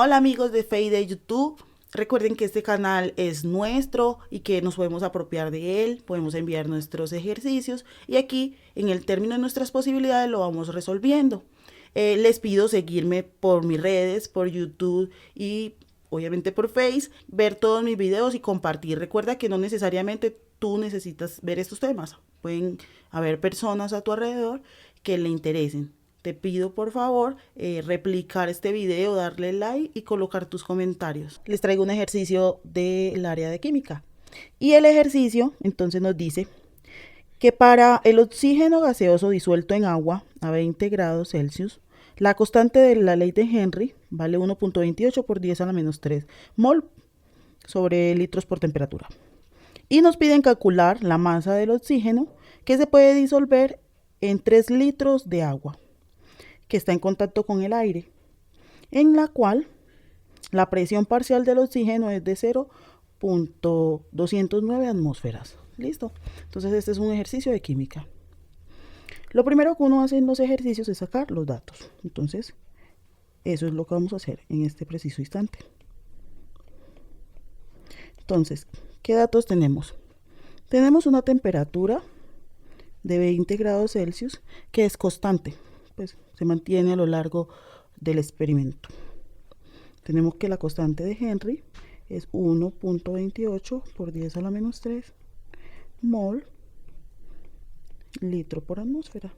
Hola amigos de Fey de YouTube. Recuerden que este canal es nuestro y que nos podemos apropiar de él, podemos enviar nuestros ejercicios y aquí en el término de nuestras posibilidades lo vamos resolviendo. Les pido seguirme por mis redes, por YouTube y obviamente por Face, ver todos mis videos y compartir. Recuerda que no necesariamente tú necesitas ver estos temas. Pueden haber personas a tu alrededor que le interesen. Te pido por favor replicar este video, darle like y colocar tus comentarios. Les traigo un ejercicio del área de química. Y el ejercicio entonces nos dice que para el oxígeno gaseoso disuelto en agua a 20 grados Celsius, la constante de la ley de Henry vale 1.28 por 10 a la menos 3 mol sobre litros por temperatura. Y nos piden calcular la masa del oxígeno que se puede disolver en 3 litros de agua que está en contacto con el aire, en la cual la presión parcial del oxígeno es de 0.209 atmósferas. ¿Listo? Entonces este es un ejercicio de química. Lo primero que uno hace en los ejercicios es sacar los datos. Entonces, eso es lo que vamos a hacer en este preciso instante. Entonces, ¿qué datos tenemos? Tenemos una temperatura de 20 grados Celsius que es constante, pues se mantiene a lo largo del experimento. Tenemos que la constante de Henry es 1.28 por 10 a la menos 3 mol litro por atmósfera.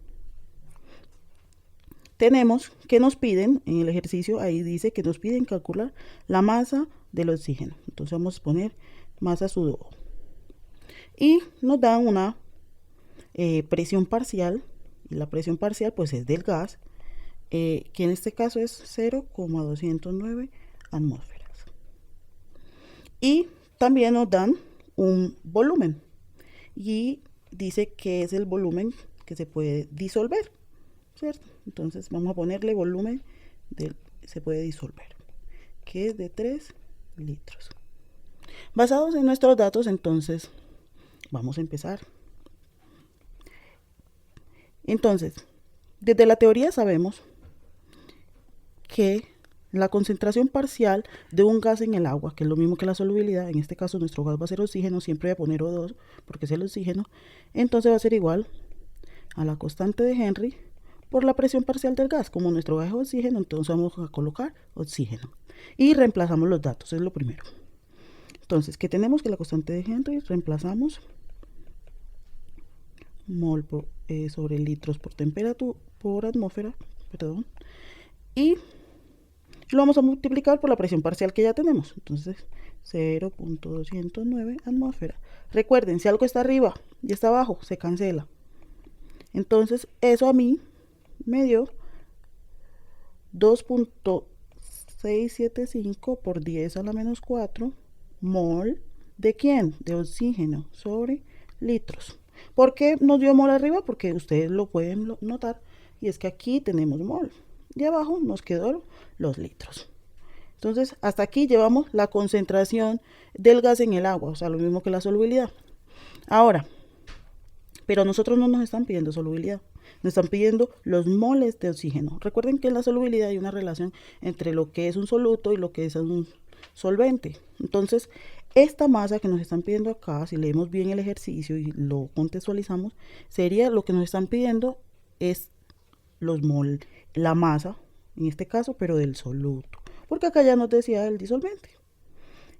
Tenemos que nos piden, en el ejercicio ahí dice que nos piden calcular la masa del oxígeno. Entonces vamos a poner masa sud O. Y nos dan una presión parcial, y la presión parcial pues es del gas, que en este caso es 0,209 atmósferas. Y también nos dan un volumen y dice que es el volumen que se puede disolver, ¿cierto? Entonces vamos a ponerle volumen se puede disolver, que es de 3 litros. Basados en nuestros datos, entonces vamos a empezar. Entonces, desde la teoría sabemos que la concentración parcial de un gas en el agua, que es lo mismo que la solubilidad, en este caso nuestro gas va a ser oxígeno, siempre voy a poner O2 porque es el oxígeno, entonces va a ser igual a la constante de Henry por la presión parcial del gas. Como nuestro gas es oxígeno, entonces vamos a colocar oxígeno y reemplazamos los datos, es lo primero. Entonces, ¿qué tenemos? Que la constante de Henry reemplazamos mol sobre litros por temperatura por atmósfera, perdón, y lo vamos a multiplicar por la presión parcial que ya tenemos. Entonces 0.209 atmósfera. Recuerden, si algo está arriba y está abajo, se cancela. Entonces eso a mí me dio 2.675 por 10 a la menos 4 mol de ¿quién? De oxígeno sobre litros. ¿Por qué nos dio mol arriba? Porque ustedes lo pueden notar, y es que aquí tenemos mol y abajo nos quedó los litros. Entonces hasta aquí llevamos la concentración del gas en el agua, o sea, lo mismo que la solubilidad. Ahora, pero nosotros no nos están pidiendo solubilidad, nos están pidiendo los moles de oxígeno. Recuerden que en la solubilidad hay una relación entre lo que es un soluto y lo que es un solvente. Entonces, esta masa que nos están pidiendo acá, si leemos bien el ejercicio y lo contextualizamos, sería lo que nos están pidiendo es los mol, la masa, en este caso, pero del soluto, porque acá ya nos decía el disolvente.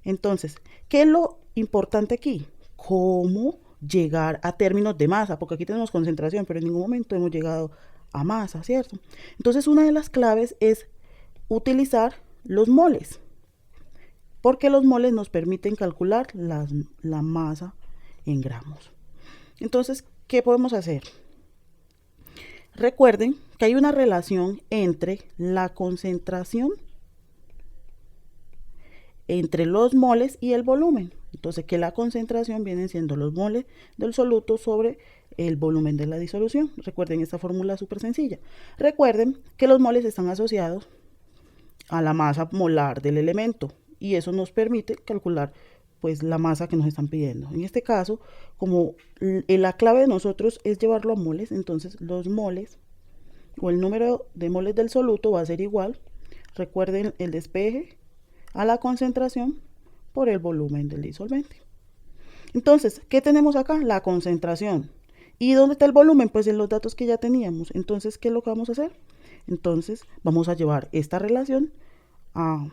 Entonces, ¿qué es lo importante aquí? ¿Cómo llegar a términos de masa? Porque aquí tenemos concentración, pero en ningún momento hemos llegado a masa, ¿cierto? Entonces, una de las claves es utilizar los moles, porque los moles nos permiten calcular la masa en gramos. Entonces, ¿qué podemos hacer? Recuerden que hay una relación entre la concentración, entre los moles y el volumen. Entonces, que la concentración vienen siendo los moles del soluto sobre el volumen de la disolución. Recuerden, esta fórmula es súper sencilla. Recuerden que los moles están asociados a la masa molar del elemento y eso nos permite calcular pues la masa que nos están pidiendo. En este caso, como la clave de nosotros es llevarlo a moles, entonces los moles o el número de moles del soluto va a ser igual Recuerden el despeje a la concentración por el volumen del disolvente. Entonces, ¿qué tenemos acá? La concentración. ¿Y dónde está el volumen? Pues en los datos que ya teníamos. Entonces, ¿qué es lo que vamos a hacer? Entonces, vamos a llevar esta relación a...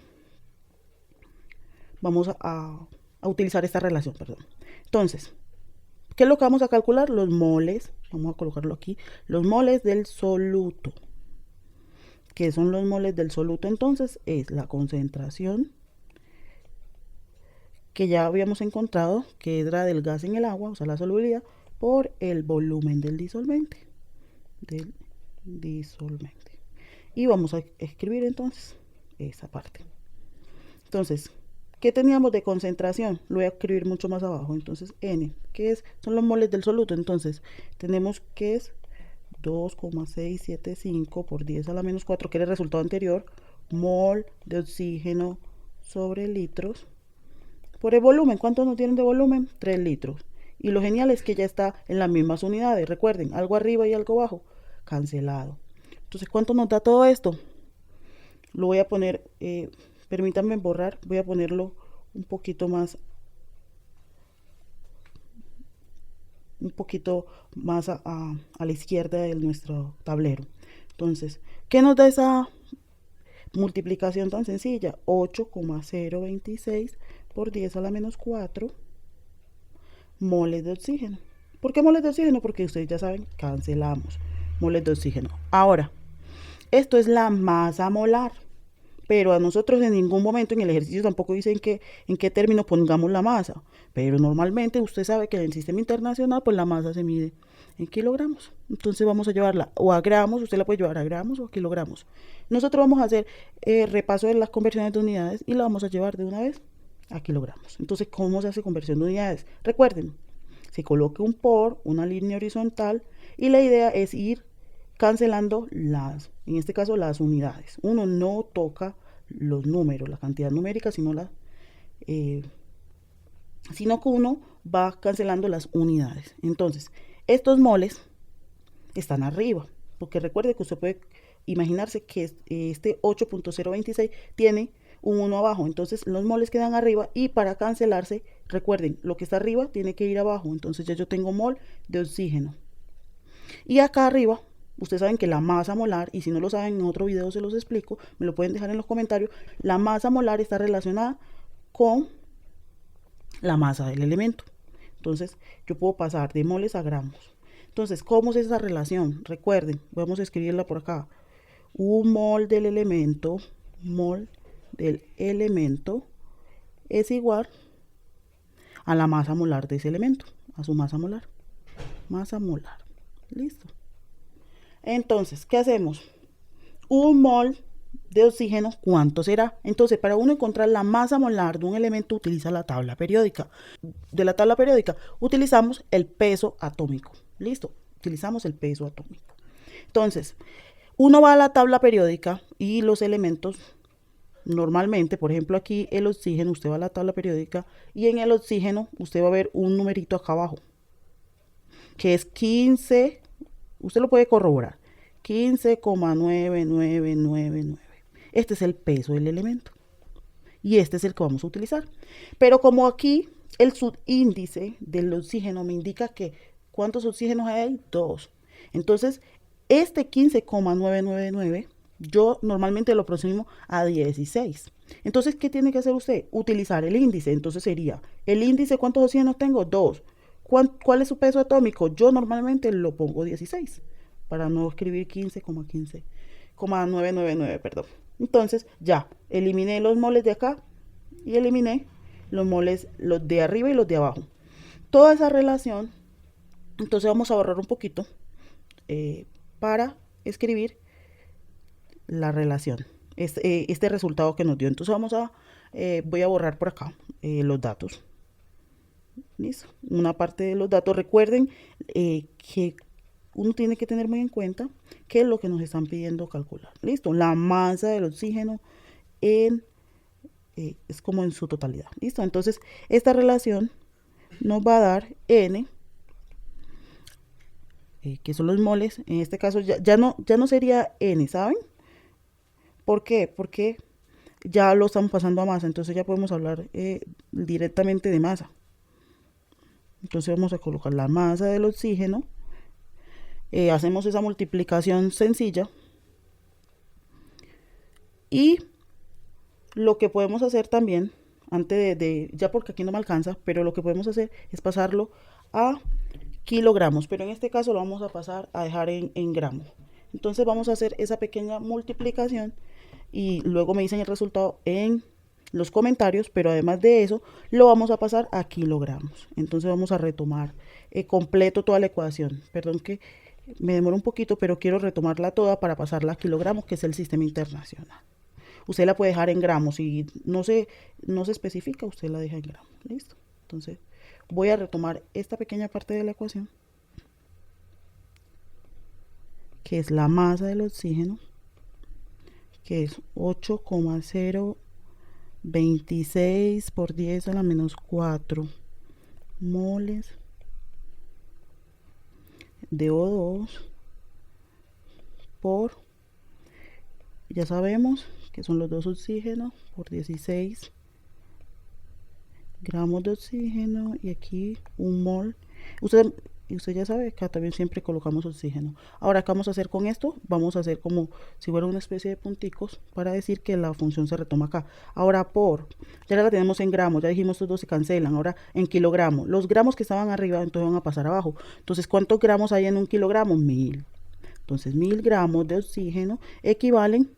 a utilizar esta relación, perdón. Entonces, ¿qué es lo que vamos a calcular? Los moles, vamos a colocarlo aquí, los moles del soluto. ¿Qué son los moles del soluto? Entonces, es la concentración que ya habíamos encontrado, que era del gas en el agua, o sea, la solubilidad, por el volumen del disolvente. Y vamos a escribir entonces esa parte. Entonces, ¿qué teníamos de concentración? Lo voy a escribir mucho más abajo. Entonces, N, ¿qué es? Son los moles del soluto. Entonces, tenemos que es 2,675 por 10 a la menos 4, que era el resultado anterior, mol de oxígeno sobre litros por el volumen. ¿Cuánto nos tienen de volumen? 3 litros. Y lo genial es que ya está en las mismas unidades. Recuerden, algo arriba y algo abajo. Cancelado. Entonces, ¿cuánto nos da todo esto? Lo voy a poner, permítanme borrar, voy a ponerlo un poquito más a la izquierda de nuestro tablero. Entonces, ¿qué nos da esa multiplicación tan sencilla? 8,026 por 10 a la menos 4 moles de oxígeno. ¿Por qué moles de oxígeno? Porque ustedes ya saben, cancelamos moles de oxígeno. Ahora, esto es la masa molar, pero a nosotros en ningún momento en el ejercicio tampoco dicen en qué término pongamos la masa. Pero normalmente usted sabe que en el sistema internacional pues la masa se mide en kilogramos. Entonces vamos a llevarla o a gramos, usted la puede llevar a gramos o a kilogramos. Nosotros vamos a hacer repaso de las conversiones de unidades y la vamos a llevar de una vez a kilogramos. Entonces, ¿cómo se hace conversión de unidades? Recuerden, se coloca un por, una línea horizontal y la idea es ir cancelando en este caso las unidades. Uno no toca los números, la cantidad numérica, sino que uno va cancelando las unidades. Entonces, estos moles están arriba, porque recuerde que usted puede imaginarse que este 8,026 tiene un 1 abajo, entonces los moles quedan arriba y para cancelarse, recuerden, lo que está arriba tiene que ir abajo, entonces ya yo tengo mol de oxígeno. Y acá arriba, ustedes saben que la masa molar, y si no lo saben en otro video se los explico, me lo pueden dejar en los comentarios, la masa molar está relacionada con la masa del elemento. Entonces, yo puedo pasar de moles a gramos. Entonces, ¿cómo es esa relación? Recuerden, vamos a escribirla por acá. Un mol del elemento es igual a la masa molar de ese elemento, a su masa molar. Masa molar. Listo. Entonces, ¿qué hacemos? Un mol de oxígeno, ¿cuánto será? Entonces, para uno encontrar la masa molar de un elemento, utiliza la tabla periódica. De la tabla periódica, utilizamos el peso atómico. Listo, utilizamos el peso atómico. Entonces, uno va a la tabla periódica y los elementos, normalmente, por ejemplo, aquí el oxígeno, usted va a la tabla periódica y en el oxígeno usted va a ver un numerito acá abajo, que es 15, usted lo puede corroborar, 15,9999. Este es el peso del elemento y este es el que vamos a utilizar. Pero como aquí el subíndice del oxígeno me indica que ¿cuántos oxígenos hay? 2. Entonces, este 15,999 yo normalmente lo aproximo a 16. Entonces, ¿qué tiene que hacer usted? Utilizar el índice. Entonces sería, el índice, ¿cuántos oxígenos tengo? 2. ¿Cuál es su peso atómico? Yo normalmente lo pongo 16, para no escribir 15,999, perdón. Entonces, ya, eliminé los moles de acá y eliminé los moles, los de arriba y los de abajo. Toda esa relación, entonces vamos a borrar un poquito para escribir la relación, este resultado que nos dio. Entonces voy a borrar por acá los datos. ¿Listo? Una parte de los datos. Recuerden que uno tiene que tener muy en cuenta qué es lo que nos están pidiendo calcular. Listo, la masa del oxígeno es como en su totalidad. Listo, entonces esta relación nos va a dar N, que son los moles. En este caso ya no sería N, ¿saben? ¿Por qué? Porque ya lo estamos pasando a masa, entonces ya podemos hablar directamente de masa. Entonces vamos a colocar la masa del oxígeno, hacemos esa multiplicación sencilla y lo que podemos hacer también, antes ya porque aquí no me alcanza, pero lo que podemos hacer es pasarlo a kilogramos, pero en este caso lo vamos a pasar a dejar en gramos. Entonces vamos a hacer esa pequeña multiplicación y luego me dicen el resultado en los comentarios, pero además de eso lo vamos a pasar a kilogramos. Entonces vamos a retomar completo toda la ecuación. Perdón que me demoro un poquito, pero quiero retomarla toda para pasarla a kilogramos, que es el sistema internacional. Usted la puede dejar en gramos y no se especifica, usted la deja en gramos. ¿Listo? Entonces voy a retomar esta pequeña parte de la ecuación, que es la masa del oxígeno, que es 8,026 por 10 a la menos 4 moles de O2 por, ya sabemos que son los dos oxígenos, por 16 gramos de oxígeno, y aquí un mol. Usted ya sabe que también siempre colocamos oxígeno. Ahora, ¿qué vamos a hacer con esto? Vamos a hacer como si fuera una especie de punticos para decir que la función se retoma acá. Ahora ya la tenemos en gramos, ya dijimos estos dos se cancelan. Ahora en kilogramos, los gramos que estaban arriba entonces van a pasar abajo. Entonces, ¿cuántos gramos hay en un kilogramo? 1000. Entonces 1000 gramos de oxígeno equivalen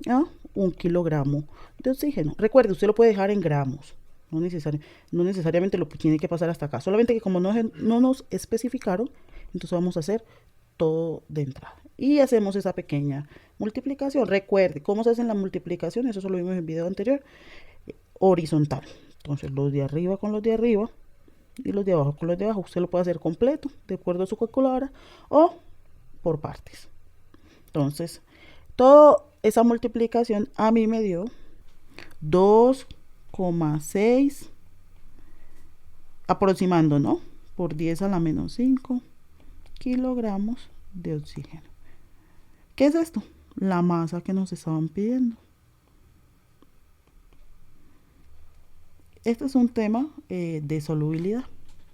a 1 kilogramo de oxígeno. Recuerde, usted lo puede dejar en gramos. No necesariamente lo tiene que pasar hasta acá. Solamente que como no nos especificaron, entonces vamos a hacer todo de entrada. Y hacemos esa pequeña multiplicación. Recuerde, ¿cómo se hacen las multiplicaciones? Eso lo vimos en el video anterior. Horizontal. Entonces los de arriba con los de arriba y los de abajo con los de abajo. Usted lo puede hacer completo, de acuerdo a su calculadora, o por partes. Entonces, toda esa multiplicación a mí me dio 2,6 aproximando, ¿no? Por 10 a la menos 5 kilogramos de oxígeno. ¿Qué es esto? La masa que nos estaban pidiendo. Este es un tema de solubilidad.